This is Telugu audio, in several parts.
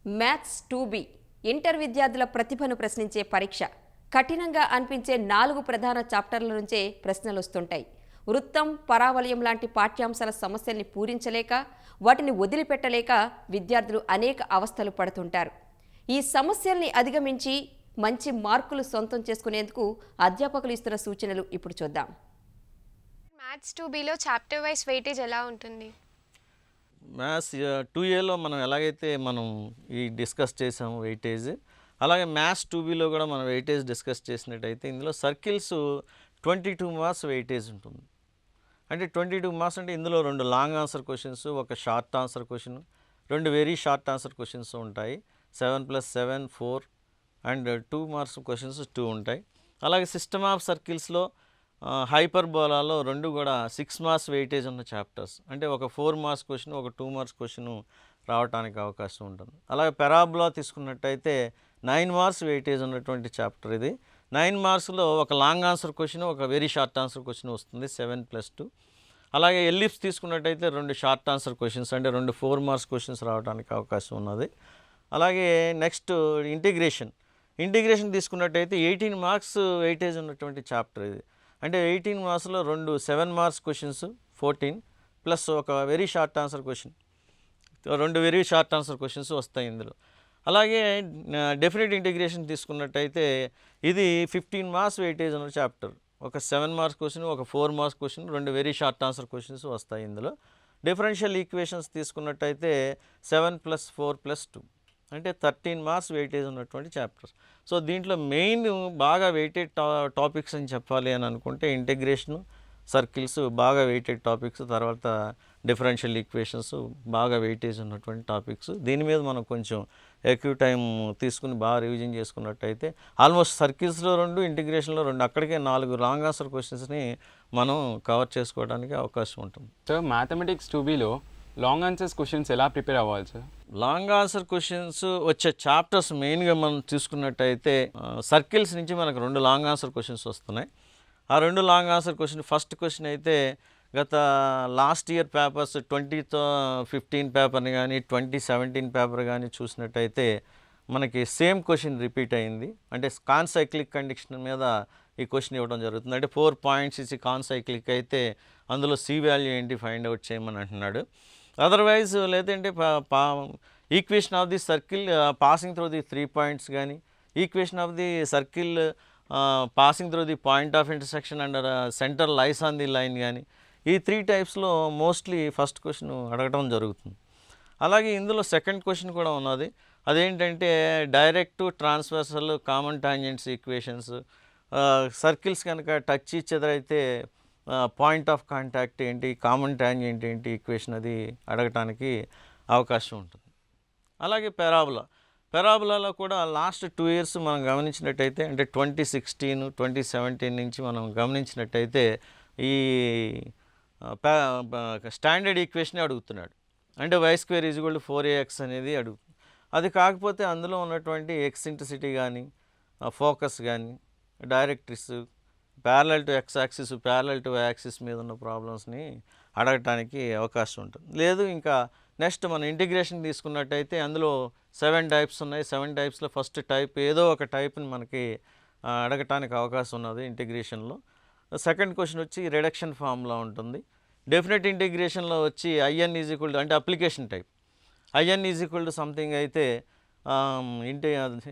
మ్యాథ్స్ 2B ఇంటర్ విద్యార్థుల ప్రతిభను ప్రశ్నించే పరీక్ష. కఠినంగా అనిపించే 4 ప్రధాన చాప్టర్ల నుంచే ప్రశ్నలు వస్తుంటాయి. వృత్తం, పరావలయం లాంటి పాఠ్యాంశాల సమస్యల్ని పూరించలేక, వాటిని వదిలిపెట్టలేక విద్యార్థులు అనేక అవస్థలు పడుతుంటారు. ఈ సమస్యల్ని అధిగమించి మంచి మార్కులు సొంతం చేసుకునేందుకు అధ్యాపకులు ఇస్తున్న సూచనలు ఇప్పుడు చూద్దాం. మ్యాథ్స్ 2Bలో చాప్టర్ వైస్ వెయిటేజ్ ఎలా ఉంటుంది? మ్యాథ్స్ 2Aలో మనం ఎలాగైతే మనం డిస్కస్ చేసాము వెయిటేజ్, అలాగే మ్యాథ్స్ 2Bలో కూడా మనం వెయిటేజ్ డిస్కస్ చేసినట్టయితే ఇందులో సర్కిల్స్ 22 మార్క్స్ వెయిటేజ్ ఉంటుంది. అంటే 22 మార్క్స్ అంటే ఇందులో 2 లాంగ్ ఆన్సర్ క్వశ్చన్స్, ఒక short answer question, 2 very short answer questions ఉంటాయి. 7+7 4 అండ్ 2 మార్క్స్ క్వశ్చన్స్ 2 ఉంటాయి. అలాగే సిస్టమ్ ఆఫ్ సర్కిల్స్లో హైపర్బోలాలో 2 కూడా 6 మార్క్స్ వెయిటేజ్ ఉన్న చాప్టర్స్. అంటే ఒక 4 మార్క్స్ క్వశ్చన్, ఒక 2 మార్క్స్ క్వశ్చన్ రావడానికి అవకాశం ఉంటుంది. అలాగే పెరాబోలా తీసుకున్నట్టయితే 9 మార్క్స్ వెయిటేజ్ ఉన్నటువంటి చాప్టర్ ఇది. 9 మార్క్స్లో ఒక లాంగ్ ఆన్సర్ క్వశ్చన్, ఒక వెరీ షార్ట్ ఆన్సర్ క్వశ్చన్ వస్తుంది 7+2. అలాగే ఎల్లిప్స్ తీసుకున్నట్టయితే 2 షార్ట్ ఆన్సర్ క్వశ్చన్స్, అంటే 2 4 మార్క్స్ క్వశ్చన్స్ రావడానికి అవకాశం ఉన్నది. అలాగే నెక్స్ట్ ఇంటిగ్రేషన్ తీసుకున్నట్టయితే 18 మార్క్స్ వెయిటేజ్ ఉన్నటువంటి చాప్టర్ ఇది. అంటే 18 మార్క్స్లో 2 7 మార్క్స్ క్వశ్చన్స్ 14 ప్లస్ ఒక very short answer question, 2 very short answer questions వస్తాయి ఇందులో. అలాగే డెఫినెట్ ఇంటిగ్రేషన్ తీసుకున్నట్టయితే ఇది 15 మార్క్స్ వెయిటేజ్ ఉన్న చాప్టర్. ఒక 7 మార్క్స్ క్వశ్చన్, ఒక 4 marks question, 2 very short answer questions వస్తాయి ఇందులో. డిఫరెన్షియల్ ఈక్వేషన్స్ తీసుకున్నట్టయితే 7+4+2 అంటే 13 మార్క్స్ వెయిటేజ్ ఉన్నటువంటి చాప్టర్స్. సో దీంట్లో మెయిన్ బాగా వెయిటెడ్ టాపిక్స్ అని చెప్పాలి అని అనుకుంటే ఇంటిగ్రేషను, సర్కిల్స్ బాగా వెయిటెడ్ టాపిక్స్, తర్వాత డిఫరెన్షియల్ ఈక్వేషన్స్ బాగా వెయిటేజ్ ఉన్నటువంటి టాపిక్స్. దీని మీద మనం కొంచెం ఎక్కువ టైం తీసుకుని బాగా రివిజన్ చేసుకున్నట్టయితే ఆల్మోస్ట్ సర్కిల్స్లో 2, ఇంటిగ్రేషన్లో 2, అక్కడికే 4 లాంగ్ ఆన్సర్ క్వశ్చన్స్ని మనం కవర్ చేసుకోవడానికి అవకాశం ఉంటుంది. సార్ మ్యాథమెటిక్స్ 2Bలో లాంగ్ ఆన్సర్స్ క్వశ్చన్స్ ఎలా ప్రిపేర్ అవ్వాలి సార్? లాంగ్ ఆన్సర్ క్వశ్చన్స్ వచ్చే చాప్టర్స్ మెయిన్గా మనం చూసుకున్నట్టయితే సర్కిల్స్ నుంచి మనకు 2 లాంగ్ ఆన్సర్ క్వశ్చన్స్ వస్తున్నాయి. ఆ 2 long answer question, first question అయితే గత లాస్ట్ ఇయర్ పేపర్స్ 2015 పేపర్ని కానీ 2017 పేపర్ కానీ చూసినట్టయితే మనకి సేమ్ క్వశ్చన్ రిపీట్ అయింది. అంటే కాన్సైక్లిక్ కండిషన్ మీద ఈ క్వశ్చన్ ఇవ్వడం జరుగుతుంది. అంటే 4 పాయింట్స్ ఇచ్చి కాన్సైక్లిక్ అయితే అందులో సి వాల్యూ ఏంటి ఫైండ్ అవుట్ చేయమని అంటున్నాడు. అదర్వైజ్ లేదంటే equation of the circle passing through the 3 points కానీ, equation of the circle passing through the point of intersection and centre lies on the line కానీ, ఈ 3 టైప్స్లో మోస్ట్లీ ఫస్ట్ క్వశ్చన్ అడగడం జరుగుతుంది. అలాగే ఇందులో సెకండ్ క్వశ్చన్ కూడా ఉన్నది. అదేంటంటే direct, transversal, common tangents equations. Circles కనుక టచ్ ఇచ్చేదైతే పాయింట్ ఆఫ్ కాంటాక్ట్ ఏంటి, కామన్ టాంజెంట్ ఏంటి ఈక్వేషన్, అది అడగటానికి అవకాశం ఉంటుంది. అలాగే పెరాబోలాలో కూడా లాస్ట్ 2 ఇయర్స్ మనం గమనించినట్టయితే, అంటే 2016, 2017 నుంచి మనం గమనించినట్టయితే ఈ స్టాండర్డ్ ఈక్వేషన్ అడుగుతున్నాడు. అంటే y² 4ax అనేది అడుగుతుంది. అది కాకపోతే అందులో ఉన్నటువంటి ఎక్సెంట్రిసిటీ కానీ, ఫోకస్ కానీ, directrix, parallel to x axis, parallel to y axis మీద ఉన్న ప్రాబ్లమ్స్ని అడగటానికి అవకాశం ఉంటుంది. లేదు ఇంకా నెక్స్ట్ మనం ఇంటిగ్రేషన్ తీసుకున్నట్టయితే అందులో 7 టైప్స్ ఉన్నాయి. 7 టైప్స్లో ఫస్ట్ టైప్ ఏదో ఒక టైప్ని మనకి అడగటానికి అవకాశం ఉన్నది ఇంటిగ్రేషన్లో. సెకండ్ క్వశ్చన్ వచ్చి రిడక్షన్ ఫార్ములా ఉంటుంది. డెఫినెట్ ఇంటిగ్రేషన్లో వచ్చి IN = అంటే అప్లికేషన్ టైప్, IN = సంథింగ్ అయితే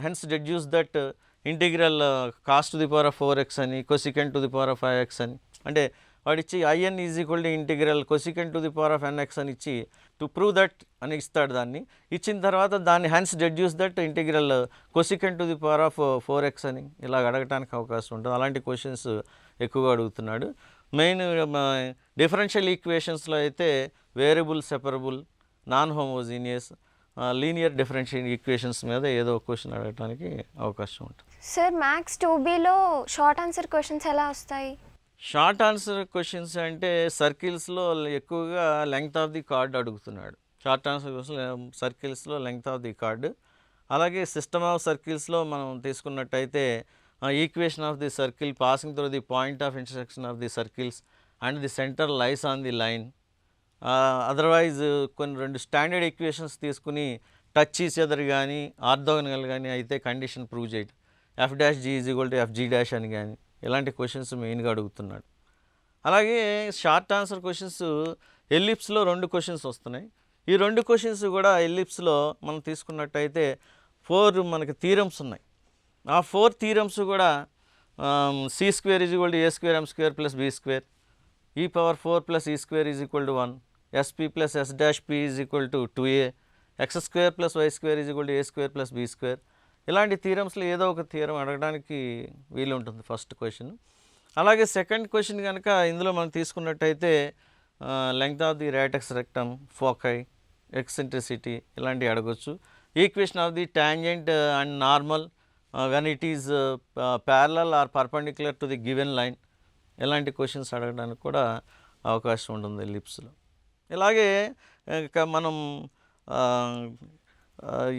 hence deduce that integral cos to the power of 4x అని, cosecant to the power of 5x అని, అంటే వాడిచ్చి IN = integral cosecant to the power of nx అని ఇచ్చి టు ప్రూవ్ దట్ అని ఇస్తాడు. దాన్ని ఇచ్చిన తర్వాత దాన్ని hence deduce that integral cosecant to the power of 4x అని ఇలా అడగటానికి అవకాశం ఉంటుంది. అలాంటి క్వశ్చన్స్ ఎక్కువగా అడుగుతున్నాడు. మెయిన్ డిఫరెన్షియల్ ఈక్వేషన్స్లో అయితే variable, separable, non homogeneous, linear differential equations మీద ఏదో క్వశ్చన్ అడగడానికి అవకాశం ఉంటుంది. సార్ మ్యాథ్స్ 2Bలో షార్ట్ ఆన్సర్ క్వశ్చన్స్ ఎలా వస్తాయి? షార్ట్ ఆన్సర్ క్వశ్చన్స్ అంటే సర్కిల్స్లో ఎక్కువగా లెంగ్త్ ఆఫ్ ది కార్డ్ అడుగుతున్నాడు. షార్ట్ ఆన్సర్ క్వశ్చన్ సర్కిల్స్లో లెంగ్త్ ఆఫ్ ది కార్డ్. అలాగే సిస్టమ్ ఆఫ్ సర్కిల్స్లో మనం తీసుకున్నట్టయితే equation of the circle passing through the point of intersection of the circles and the centre lies on the line. Otherwise కొన్ని 2 స్టాండర్డ్ ఈక్వేషన్స్ తీసుకుని టచ్ ఈచ్ అదర్ కానీ ఆర్థోగనల్ కానీ అయితే కండిషన్ ప్రూవ్ చేయడం, F'(G)=Fg' అని కానీ ఇలాంటి క్వశ్చన్స్ మెయిన్గా అడుగుతున్నాడు. అలాగే షార్ట్ ఆన్సర్ క్వశ్చన్స్ ఎల్లిప్స్లో 2 క్వశ్చన్స్ వస్తున్నాయి. ఈ 2 క్వశ్చన్స్ కూడా ఎల్లిప్స్లో మనం తీసుకున్నట్టయితే 4 మనకి థీరమ్స్ ఉన్నాయి. ఆ 4 థీరమ్స్ కూడా C²=A²M² + B², E⁴ + E² = 1, SP + S'(P) = 2A, X² + Y² = A² + B². ఇలాంటి థీరమ్స్లో ఏదో ఒక థీరం అడగడానికి వీలు ఉంటుంది ఫస్ట్ క్వశ్చన్. అలాగే సెకండ్ క్వశ్చన్ కనుక ఇందులో మనం తీసుకున్నట్టయితే length of the latus rectum, foci, eccentricity ఇలాంటివి అడగొచ్చు. Equation of the tangent and normal when it is parallel or perpendicular to the given line, ఇలాంటి క్వశ్చన్స్ అడగడానికి కూడా అవకాశం ఉంటుంది ఎలిప్స్లో. ఇలాగే ఇంకా మనం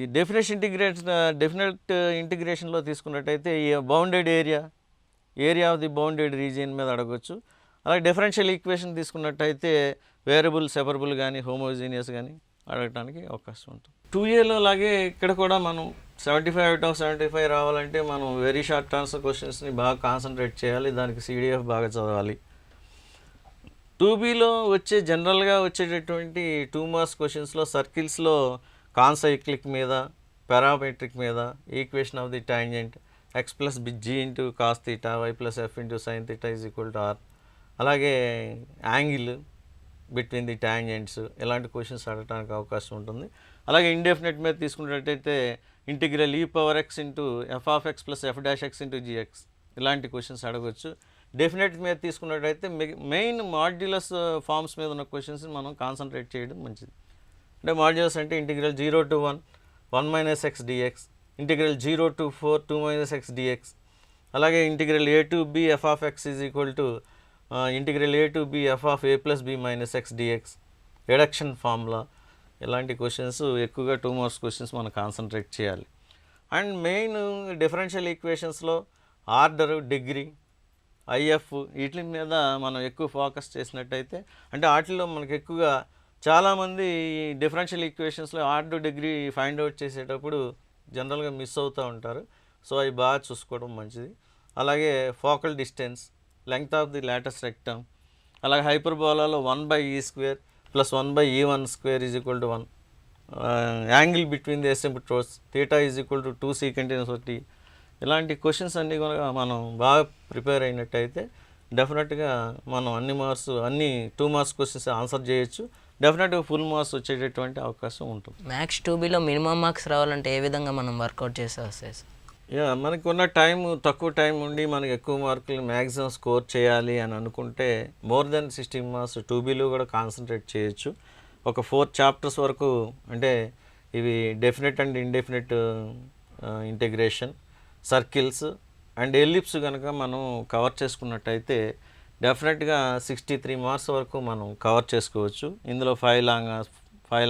ఈ డెఫినెట్ ఇంటిగ్రేషన్లో తీసుకున్నట్టయితే ఈ bounded area of the bounded region మీద అడగొచ్చు. అలాగే డిఫరెన్షియల్ ఈక్వేషన్ తీసుకున్నట్టయితే వేరియబుల్, సెపరబుల్ కానీ హోమోజీనియస్ కానీ అడగడానికి అవకాశం ఉంటుంది. 2Aలో లాగే ఇక్కడ కూడా మనం 75/75 రావాలంటే మనం వెరీ షార్ట్ ఆన్సర్ క్వశ్చన్స్ని బాగా కాన్సన్ట్రేట్ చేయాలి, దానికి CDF బాగా చదవాలి. 2Bలో జనరల్గా వచ్చేటటువంటి 2 మార్క్స్ క్వశ్చన్స్లో సర్కిల్స్లో కాన్సైక్లిక్ మీద, పారామెట్రిక్ మీద, equation of the tangent x + g × cos θ, y + f × sin θ = r, అలాగే యాంగిల్ బిట్వీన్ ది టాంజెంట్స్, ఇలాంటి క్వశ్చన్స్ అడగడానికి అవకాశం ఉంటుంది. అలాగే ఇండెఫినెట్ మీద తీసుకున్నట్టయితే integral E⁴x × f(x) + f'(x) × gx, ఇలాంటి క్వశ్చన్స్ అడగవచ్చు. డెఫినెట్ మీద తీసుకున్నట్టయితే మెయిన్ మాడ్యులస్ ఫార్మ్స్ మీద ఉన్న క్వశ్చన్స్ మనం కాన్సన్ట్రేట్ చేయడం మంచిది. అంటే మాడ్యులస్ అంటే integral 0 to 1 - x dx, integral 0 to 4 2 - x dx, అలాగే integral A to B f(x) integral A to B f(a + b - x dx, reduction formula, ఇలాంటి క్వశ్చన్స్ ఎక్కువగా 2 మార్క్స్ క్వశ్చన్స్ మనం కాన్సన్ట్రేట్ చేయాలి. అండ్ మెయిన్ డిఫరెన్షియల్ ఈక్వేషన్స్లో ఆర్డర్, డిగ్రీ, IF వీటి మీద మనం ఎక్కువ ఫోకస్ చేసినట్టయితే, అంటే వాటిలో మనకు ఎక్కువగా చాలామంది ఈ డిఫరెన్షియల్ ఈక్వేషన్స్లో ఆర్డర్, డిగ్రీ ఫైండ్ అవుట్ చేసేటప్పుడు జనరల్గా మిస్ అవుతూ ఉంటారు. సో అవి బాగా చూసుకోవడం మంచిది. అలాగే focal distance, length of the latus rectum, అలాగే హైపర్బోలాలో 1/e² + 1/e1² = 1, angle between the asymptotes, θ = 2 secant/t, ఇలాంటి క్వశ్చన్స్ అన్నీ కూడా మనం బాగా ప్రిపేర్ అయినట్టయితే డెఫినెట్గా మనం అన్ని 2 మార్క్స్ క్వశ్చన్స్ ఆన్సర్ చేయొచ్చు. డెఫినెట్గా ఫుల్ మార్క్స్ వచ్చేటటువంటి అవకాశం ఉంటుంది. మ్యాథ్స్ 2Bలో మినిమం మార్క్స్ రావాలంటే ఏ విధంగా మనం వర్కౌట్ చేస్తే వస్తాయి సార్? మనకు ఉన్న తక్కువ టైం ఉండి మనకి ఎక్కువ మార్కులు మ్యాక్సిమం స్కోర్ చేయాలి అని అనుకుంటే మోర్ దెన్ 16 మార్క్స్ 2Bలో కూడా కాన్సన్ట్రేట్ చేయొచ్చు. ఒక 4 చాప్టర్స్ వరకు, అంటే ఇవి definite and indefinite integration, circles and ellipse కనుక మనం కవర్ చేసుకున్నట్టయితే డెఫినెట్గా 63 మార్క్స్ వరకు మనం కవర్ చేసుకోవచ్చు. ఇందులో 5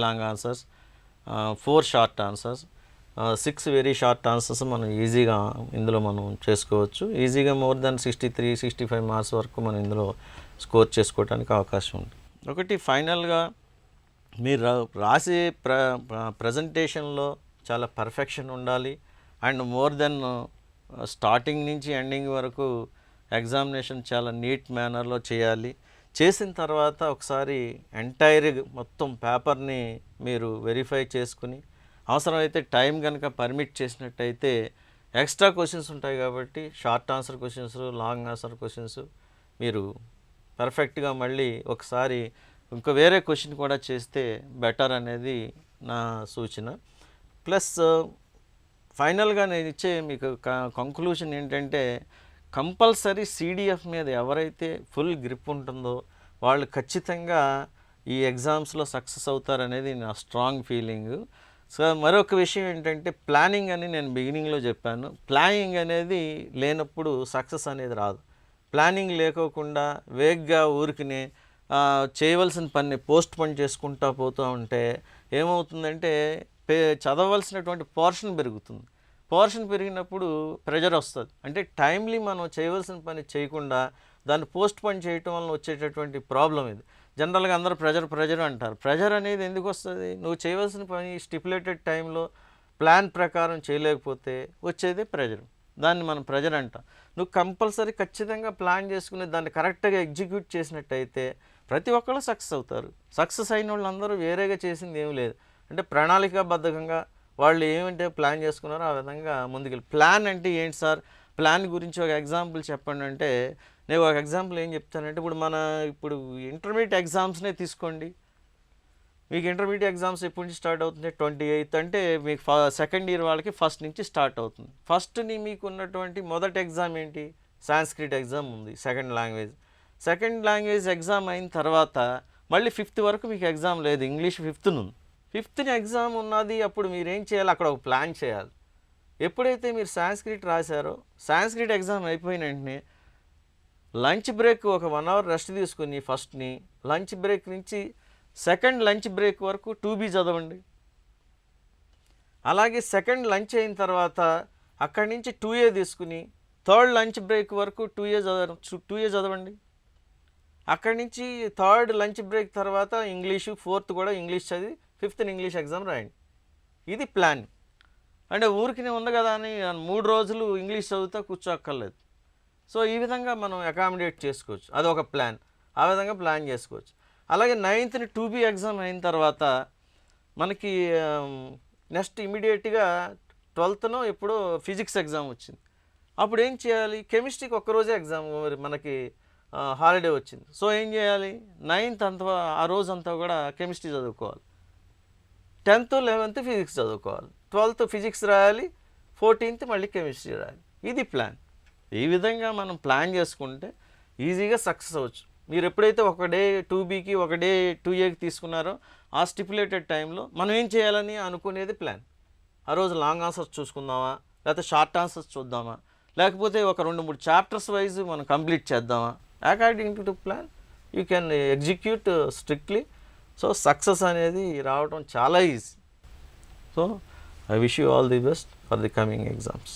long answers, 4 short answers, 6 very short answers మనం ఈజీగా ఇందులో మనం చేసుకోవచ్చు. ఈజీగా మోర్ దెన్ 63-65 మార్క్స్ వరకు మనం ఇందులో స్కోర్ చేసుకోవడానికి అవకాశం ఉంది. ఒకటి ఫైనల్గా మీరు రాసే ప్రజెంటేషన్లో చాలా పర్ఫెక్షన్ ఉండాలి. అండ్ మోర్ దెన్ స్టార్టింగ్ నుంచి ఎండింగ్ వరకు ఎగ్జామినేషన్ చాలా నీట్ మేనర్లో చేయాలి. చేసిన తర్వాత ఒకసారి ఎంటైర్ మొత్తం పేపర్ని మీరు వెరిఫై చేసుకుని, అవసరమైతే టైం కనుక పర్మిట్ చేసినట్టయితే ఎక్స్ట్రా క్వశ్చన్స్ ఉంటాయి కాబట్టి short answer questions, long answer questions మీరు పర్ఫెక్ట్గా మళ్ళీ ఒకసారి ఇంకా వేరే క్వశ్చన్ కూడా చేస్తే బెటర్ అనేది నా సూచన. ప్లస్ ఫైనల్గా నేను ఇచ్చే మీకు కంక్లూషన్ ఏంటంటే, కంపల్సరీ CDF మీద ఎవరైతే ఫుల్ గ్రిప్ ఉంటుందో వాళ్ళు ఖచ్చితంగా ఈ ఎగ్జామ్స్లో సక్సెస్ అవుతారనేది నా స్ట్రాంగ్ ఫీలింగ్. సో మరొక విషయం ఏంటంటే, ప్లానింగ్ అని నేను బిగినింగ్లో చెప్పాను. ప్లానింగ్ అనేది లేనప్పుడు సక్సెస్ అనేది రాదు. ప్లానింగ్ లేకోకుండా వేగ్గా ఊరికినే చేయవలసిన పని పోస్ట్ పోన్ చేసుకుంటూ పోతూ ఉంటే ఏమవుతుందంటే చదవలసినటువంటి పోర్షన్ పెరుగుతుంది. పోర్షన్ పెరిగినప్పుడు ప్రెజర్ వస్తుంది. అంటే టైమ్లీ మనం చేయవలసిన పని చేయకుండా దాన్ని పోస్ట్ పోన్ చేయటం వలన వచ్చేటటువంటి ప్రాబ్లం ఇది. జనరల్గా అందరూ ప్రెజర్ అంటారు. ప్రెజర్ అనేది ఎందుకు వస్తుంది? నువ్వు చేయవలసిన పని స్టిపులేటెడ్ టైంలో ప్లాన్ ప్రకారం చేయలేకపోతే వచ్చేదే ప్రెజర్. దాన్ని మనం ప్రెజర్ అంటాం. నువ్వు కంపల్సరీ ఖచ్చితంగా ప్లాన్ చేసుకుని దాన్ని కరెక్ట్గా ఎగ్జిక్యూట్ చేసినట్టయితే ప్రతి ఒక్కళ్ళు సక్సెస్ అవుతారు. సక్సెస్ అయిన వాళ్ళందరూ వేరేగా చేసింది ఏమీ లేదు. అంటే ప్రణాళికాబద్ధంగా వాళ్ళు ఏమంటే ప్లాన్ చేసుకున్నారో ఆ విధంగా ముందుకెళ్ళి. ప్లాన్ అంటే ఏంటి సార్, ప్లాన్ గురించి ఒక ఎగ్జాంపుల్ చెప్పండి అంటే, నేను ఒక ఎగ్జాంపుల్ ఏం చెప్తానంటే, ఇప్పుడు ఇంటర్మీడియట్ ఎగ్జామ్స్నే తీసుకోండి. మీకు ఇంటర్మీడియట్ ఎగ్జామ్స్ ఎప్పటి నుంచి స్టార్ట్ అవుతుంది? 28 అంటే మీకు సెకండ్ ఇయర్ వాళ్ళకి ఫస్ట్ నుంచి స్టార్ట్ అవుతుంది. ఫస్ట్ని మీకు ఉన్నటువంటి మొదటి ఎగ్జామ్ ఏంటి? సాంస్క్రిట్ ఎగ్జామ్ ఉంది, సెకండ్ లాంగ్వేజ్ ఎగ్జామ్ అయిన తర్వాత మళ్ళీ 5th వరకు మీకు ఎగ్జామ్ లేదు, ఇంగ్లీష్ 5th ఉంది. 5th ఎగ్జామ్ ఉన్నది. అప్పుడు మీరు ఏం చేయాలి? అక్కడ ఒక ప్లాన్ చేయాలి. ఎప్పుడైతే మీరు సాంస్క్రిట్ రాశారో, సాంస్క్రిట్ ఎగ్జామ్ అయిపోయిన వెంటనే లంచ్ బ్రేక్ ఒక 1 hour రెస్ట్ తీసుకుని ఫస్ట్ని, లంచ్ బ్రేక్ నుంచి సెకండ్ లంచ్ బ్రేక్ వరకు 2B చదవండి. అలాగే సెకండ్ లంచ్ అయిన తర్వాత అక్కడి నుంచి 2A తీసుకుని థర్డ్ లంచ్ బ్రేక్ వరకు 2A చదవండి. అక్కడి నుంచి థర్డ్ లంచ్ బ్రేక్ తర్వాత ఇంగ్లీషు, 4th కూడా ఇంగ్లీష్ చదివి 5th ఇంగ్లీష్ ఎగ్జామ్ రాయండి. ఇది ప్లాన్. అంటే ఊరికినే ఉంది కదా అని 3 రోజులు ఇంగ్లీష్ చదువుతా కూర్చోక్కర్లేదు. సో ఈ విధంగా మనం అకామిడేట్ చేసుకోవచ్చు. అదొక ప్లాన్. ఆ విధంగా ప్లాన్ చేసుకోవచ్చు. అలాగే 9th 2B ఎగ్జామ్ అయిన తర్వాత మనకి నెక్స్ట్ ఇమీడియట్గా 12th ఎప్పుడో ఫిజిక్స్ ఎగ్జామ్ వచ్చింది. అప్పుడు ఏం చేయాలి? కెమిస్ట్రీకి ఒక్కరోజే ఎగ్జామ్, మరి మనకి హాలిడే వచ్చింది. సో ఏం చేయాలి? 9th అంతా ఆ రోజంతా కూడా కెమిస్ట్రీ చదువుకోవాలి. 10th 11th ఫిజిక్స్ చదువుకోవాలి. 12th ఫిజిక్స్ రాయాలి. 14th మళ్ళీ కెమిస్ట్రీ రాయాలి. ఇది ప్లాన్. ఈ విధంగా మనం ప్లాన్ చేసుకుంటే ఈజీగా సక్సెస్ అవ్వచ్చు. మీరు ఎప్పుడైతే ఒక డే 2Bకి ఒక డే 2Aకి తీసుకున్నారో ఆ స్టిపులేటెడ్ టైంలో మనం ఏం చేయాలని అనుకునేది ప్లాన్. ఆ రోజు లాంగ్ ఆన్సర్స్ చూసుకుందామా, లేకపోతే షార్ట్ ఆన్సర్స్ చూద్దామా, లేకపోతే ఒక 2-3 చాప్టర్స్ వైజ్ మనం కంప్లీట్ చేద్దామా. According to plan you can execute strictly. So success అనేది రావడం చాలా easy. So I wish you all the best for the coming exams.